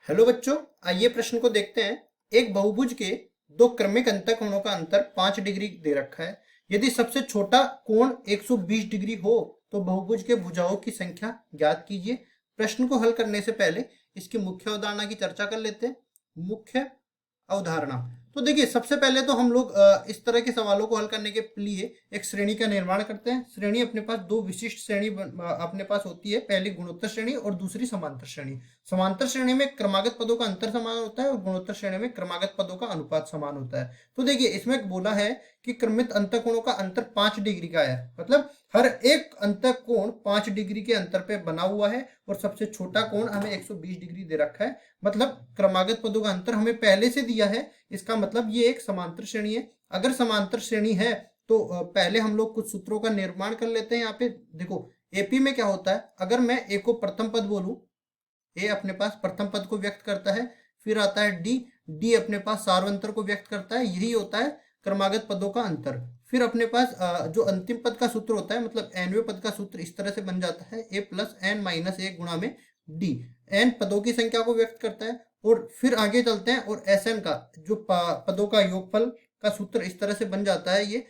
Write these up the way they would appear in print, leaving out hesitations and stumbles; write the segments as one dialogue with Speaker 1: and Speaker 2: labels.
Speaker 1: Hello बच्चों, आइए प्रश्न को देखते हैं। एक बहुभुज के दो क्रमिक अंतःकोणों का अंतर 5 डिग्री दे रखा है। यदि सबसे छोटा कोण 120 डिग्री हो तो बहुभुज के भुजाओं की संख्या ज्ञात कीजिए। प्रश्न को हल करने से पहले इसकी मुख्य अवधारणा की चर्चा कर लेते हैं। मुख्य अवधारणा। तो देखिए, सबसे पहले तो हम लोग इस तरह के सवालों को हल करने के लिए एक श्रेणी का निर्माण करते हैं। श्रेणी अपने पास दो विशिष्ट श्रेणी अपने पास होती है। पहली गुणोत्तर श्रेणी और दूसरी समांतर श्रेणी। समांतर श्रेणी में क्रमागत पदों का अंतर समान होता है और गुणोत्तर श्रेणी में क्रमागत पदों का अनुपात समान होता है। तो देखिए, इसमें बोला है कि क्रमित अंतःकोणों का अंतर 5 डिग्री का है, मतलब हर एक अंतःकोण 5 डिग्री के अंतर पे बना हुआ है और सबसे छोटा कोण हमें 120 डिग्री दे रखा है। मतलब क्रमागत पदों का अंतर हमें पहले से दिया है। इसका मतलब ये एक समांतर श्रेणी है। अगर समांतर श्रेणी है तो पहले हम लोग कुछ सूत्रों का निर्माण कर लेते हैं। यहाँ पे देखो, एपी में क्या होता है, अगर मैं ए को प्रथम पद बोलूं, ए अपने पास प्रथम पद को व्यक्त करता है, फिर आता है डी, डी अपने पास सार्वंतर को व्यक्त करता है, यही होता है क्रमागत पदों का अंतर। फिर अपने पास जो अंतिम पद का सूत्र होता है, मतलब एनवें पद का सूत्र इस तरह से बन जाता है, ए प्लस एन माइनस एक गुणा में डी। एन पदों की संख्या को व्यक्त करता है। और फिर आगे चलते हैं और एस एन का जो पदों का योगफल का सूत्र इस तरह से बन जाता है, ये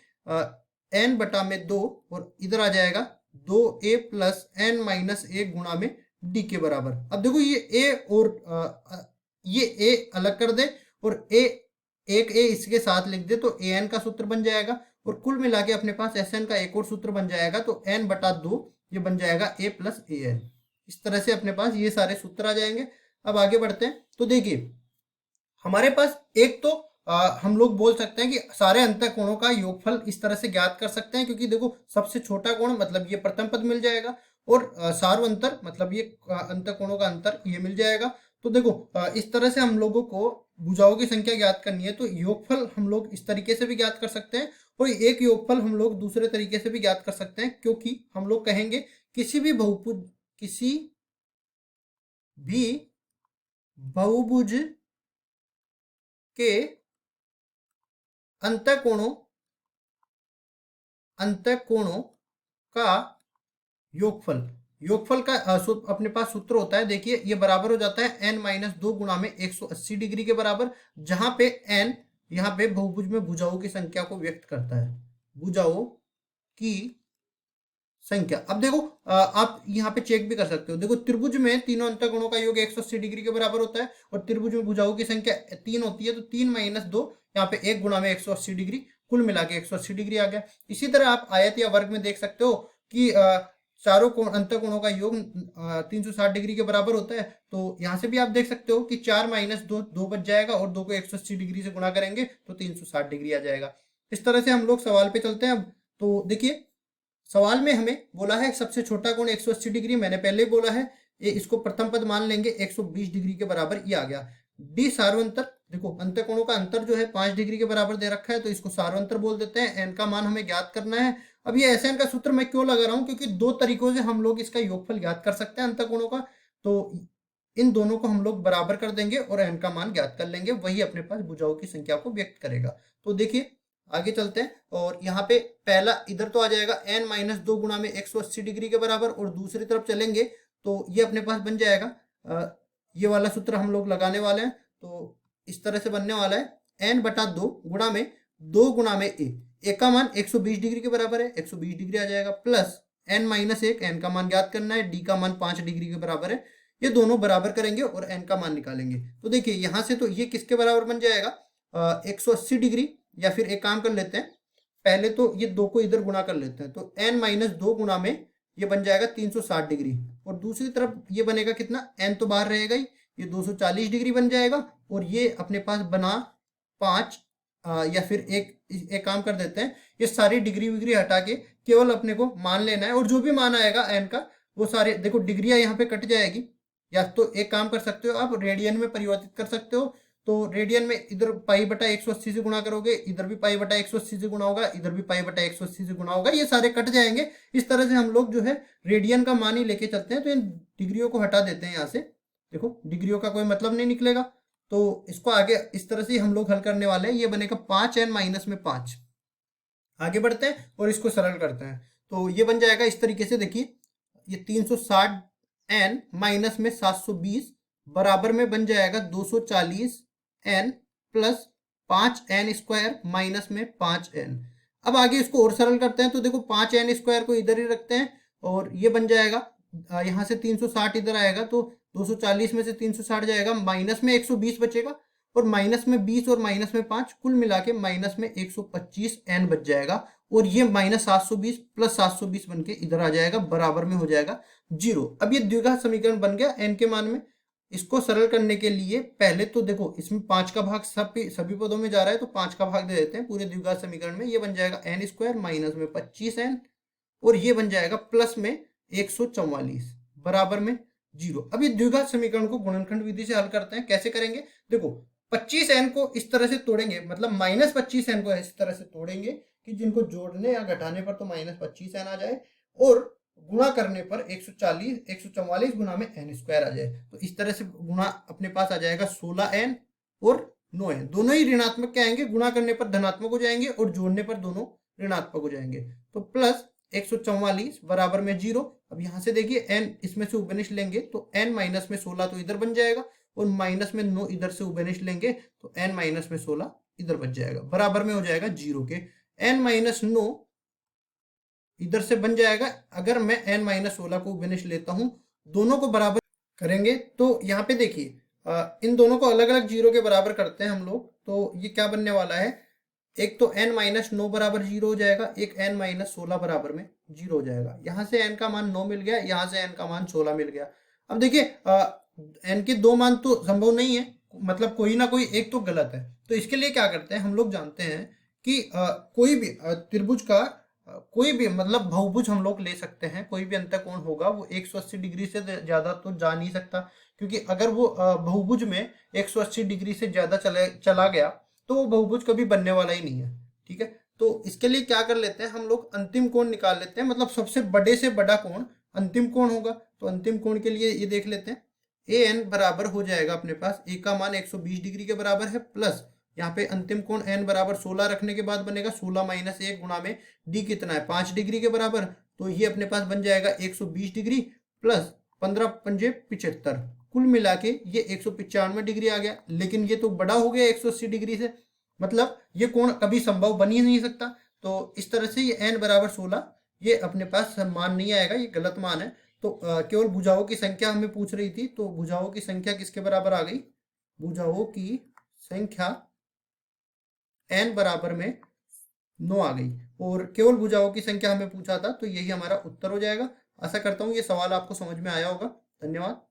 Speaker 1: एन बटा में दो, और इधर आ जाएगा 2a प्लस एन माइनस एक गुणा में डी के बराबर। अब देखो, ये ए और ये ए अलग कर दे और एक ए इसके साथ लिख दे तो ए एन का सूत्र बन जाएगा। और कुल मिला के अपने पास एस एन का एक और सूत्र बन जाएगा, तो एन बटा दो ये बन जाएगा ए प्लस ए एन। इस तरह से अपने पास ये सारे सूत्र आ जाएंगे। अब आगे बढ़ते हैं। तो देखिए, हमारे पास एक तो हम लोग बोल सकते हैं कि सारे अंतःकोणों का योगफल इस तरह से ज्ञात कर सकते हैं, क्योंकि देखो सबसे छोटा कोण मतलब ये प्रथम पद मिल जाएगा और सार्वंतर मतलब ये अंतःकोणों का अंतर ये मिल जाएगा। तो देखो, इस तरह से हम लोगों को भुजाओं की संख्या ज्ञात करनी है, तो योगफल हम लोग इस तरीके से भी ज्ञात कर सकते हैं और एक योगफल हम लोग दूसरे तरीके से भी ज्ञात कर सकते हैं, क्योंकि हम लोग कहेंगे किसी भी बहुभुज के अंतःकोणों का योगफल, योगफल का अपने पास सूत्र होता है। देखिए, ये बराबर हो जाता है n माइनस दो गुणा में 180 डिग्री के बराबर, जहां पे n यहाँ पे बहुभुज में भुजाओं की संख्या को व्यक्त करता है, भुजाओं की संख्या। अब देखो, आप यहाँ पे चेक भी कर सकते हो। देखो, त्रिभुज में तीनों अंतःकोणों का योग 180 डिग्री के बराबर होता है और त्रिभुज में भुजाओं की संख्या 3 होती है, तो 3 माइनस दो, यहाँ पे 1 गुणा में 180 डिग्री, कुल मिला के 180 डिग्री आ गया। इसी तरह आप आयत या वर्ग में देख सकते हो कि चारों कोण अंतःकोणों का योग 360 डिग्री के बराबर होता है। तो यहाँ से भी आप देख सकते हो कि 4 माइनस दो, 2 बच जाएगा और 2 को 180 डिग्री से गुणा करेंगे तो 360 डिग्री आ जाएगा। इस तरह से हम लोग सवाल पे चलते हैं। अब तो देखिए, सवाल में हमें बोला है सबसे छोटा कोण 180 डिग्री, मैंने पहले ही बोला है, ये इसको प्रथम पद मान लेंगे, 120 डिग्री के बराबर ये आ गया। डी सार्वंतर, देखो अंतःकोणों का अंतर जो है 5 डिग्री के बराबर दे रखा है, तो इसको सार्वंतर बोल देते हैं। एन का मान हमें ज्ञात करना है। अब ये एस एन का सूत्र मैं क्यों लगा रहा हूँ, क्योंकि दो तरीकों से हम लोग इसका योगफल ज्ञात कर सकते हैं अंतःकोणों का। तो इन दोनों को हम लोग बराबर कर देंगे और एन का मान ज्ञात कर लेंगे, वही अपने पास भुजाओं की संख्या को व्यक्त करेगा। तो देखिए, आगे चलते हैं और यहाँ पे पहला इधर तो आ जाएगा n माइनस दो गुणा में 180 डिग्री के बराबर, और दूसरी तरफ चलेंगे तो ये अपने पास बन जाएगा, ये वाला सूत्र हम लोग लगाने वाले हैं। तो इस तरह से बनने वाला है n बटा दो गुणा में दो गुणा में ए का मान 120 डिग्री के बराबर है, 120 डिग्री आ जाएगा, प्लस n माइनस एक, एन का मान ज्ञात करना है, डी का मान 5 डिग्री के बराबर है। ये दोनों बराबर करेंगे और n का मान निकालेंगे। तो देखिए, यहाँ से तो ये किसके बराबर बन जाएगा, 180 डिग्री। या फिर एक काम कर लेते हैं, पहले तो ये दो को इधर गुणा कर लेते हैं, तो n माइनस दो गुणा में ये बन जाएगा 360 डिग्री, और दूसरी तरफ ये बनेगा कितना, n तो बाहर रहेगा ही, ये 240 डिग्री बन जाएगा। और ये अपने पास बना 5, या फिर एक काम कर देते हैं, ये सारी डिग्री विग्री हटा के केवल अपने को मान लेना है, और जो भी मान आएगा n का वो सारे, देखो डिग्रियां यहाँ पे कट जाएगी। या तो एक काम कर सकते हो, आप रेडियन में परिवर्तित कर सकते हो। तो रेडियन में इधर पाई बटा 180 से गुणा करोगे, इधर भी पाई बटा 180 से गुणा होगा, इधर भी पाई बटा 180 से गुणा होगा, ये सारे कट जाएंगे। इस तरह से हम लोग जो है रेडियन का मान ही लेके चलते हैं। तो इन डिग्रियों को हटा देते हैं यहाँ से, देखो डिग्रियों का कोई मतलब नहीं निकलेगा। तो इसको आगे इस तरह से हम लोग हल करने वाले हैं। ये बनेगा 5n माइनस में 5। आगे बढ़ते हैं और इसको सरल करते हैं, तो ये बन जाएगा इस तरीके से। देखिए, ये 360n माइनस में 720 बराबर में बन जाएगा 240n प्लस 5n² माइनस में 5n। अब आगे इसको और सरल करते हैं तो देखो 5n² को इधर ही रखते हैं और ये बन जाएगा यहाँ से 360 इधर आएगा तो 240 में से 360 जाएगा, माइनस में 120 बचेगा और माइनस में 20 और माइनस में 5 कुल मिला के माइनस में 125n बच जाएगा और ये माइनस 720 प्लस 720 बन के इधर आ जाएगा, बराबर में हो जाएगा 0। अब ये द्विघात समीकरण बन गया n के मान में। इसको सरल करने के लिए पहले तो देखो इसमें 5 का भाग सभी पदों में जा रहा है तो 5 का भाग दे देते हैं पूरे द्विघात समीकरण में। ये बन जाएगा n² माइनस में 25n और ये बन जाएगा प्लस में 144 बराबर में 0। अब ये द्विघात समीकरण को गुणनखंड विधि से हल करते हैं। कैसे करेंगे? देखो 25n को इस तरह से तोड़ेंगे, मतलब माइनस 25n को इस तरह से तोड़ेंगे कि जिनको जोड़ने या घटाने पर तो माइनस 25n आ जाए और गुणा करने पर 144 गुना में n² आ जाए। तो इस तरह से गुणा अपने पास आ जाएगा 16n और 9n, दोनों ही ऋणात्मक के आएंगे, गुणा करने पर धनात्मक हो जाएंगे और जोड़ने पर दोनों ऋणात्मक हो जाएंगे। तो प्लस 144 बराबर में 0। अब यहां से देखिए n इसमें से उभयनिष्ठ लेंगे तो n माइनस में 16 तो इधर बन जाएगा और माइनस में 9 इधर से उभयनिष्ठ लेंगे तो n माइनस में 16 इधर बच जाएगा, बराबर में हो जाएगा 0 के। n माइनस 9 इधर से बन जाएगा। अगर मैं n माइनस 16 को उभयनिष्ठ लेता हूं, दोनों को बराबर करेंगे तो यहाँ पे देखिए इन दोनों को अलग अलग 0 के बराबर करते हैं हम लोग, तो ये क्या बनने वाला है, एक तो n माइनस 9 बराबर 0 हो जाएगा, एक n माइनस 16 बराबर में 0 हो जाएगा। यहाँ से n का मान 9 मिल गया, यहाँ से n का मान 16 मिल गया। अब देखिए n के दो मान तो संभव नहीं है, मतलब कोई ना कोई एक तो गलत है। तो इसके लिए क्या करते हैं, हम लोग जानते हैं कि कोई भी त्रिभुज का कोई भी मतलब बहुभुज हम लोग ले सकते हैं, कोई भी अंतःकोण होगा वो 180 डिग्री से ज्यादा तो जा नहीं सकता, क्योंकि अगर वो बहुभुज में 180 डिग्री से ज्यादा चला गया तो वो बहुभुज कभी बनने वाला ही नहीं है। ठीक है, तो इसके लिए क्या कर लेते हैं, हम लोग अंतिम कोण निकाल लेते हैं, मतलब सबसे बड़े से बड़ा कोण अंतिम कोण होगा। तो अंतिम कोण के लिए ये देख लेते हैं, an बराबर हो जाएगा अपने पास, a का मान 120 डिग्री के बराबर है, प्लस यहाँ पे अंतिम कोण n बराबर 16 रखने के बाद बनेगा 16 माइनस 1 गुणा में d कितना है 5 डिग्री के बराबर, तो ये अपने पास बन जाएगा 120 डिग्री प्लस 15 पंजे 75, कुल मिला के ये 195 डिग्री आ गया। लेकिन ये तो बड़ा हो गया 180 डिग्री से, मतलब ये कोण कभी संभव बन ही नहीं सकता। तो इस तरह से ये n बराबर 16 ये अपने पास मान नहीं आएगा, ये गलत मान है। तो केवल भुजाओं की संख्या हमें पूछ रही थी, तो भुजाओं की संख्या किसके बराबर आ गई, भुजाओं की संख्या n बराबर में 9 आ गई और केवल भुजाओं की संख्या हमें पूछा था, तो यही हमारा उत्तर हो जाएगा। आशा करता हूँ ये सवाल आपको समझ में आया होगा। धन्यवाद।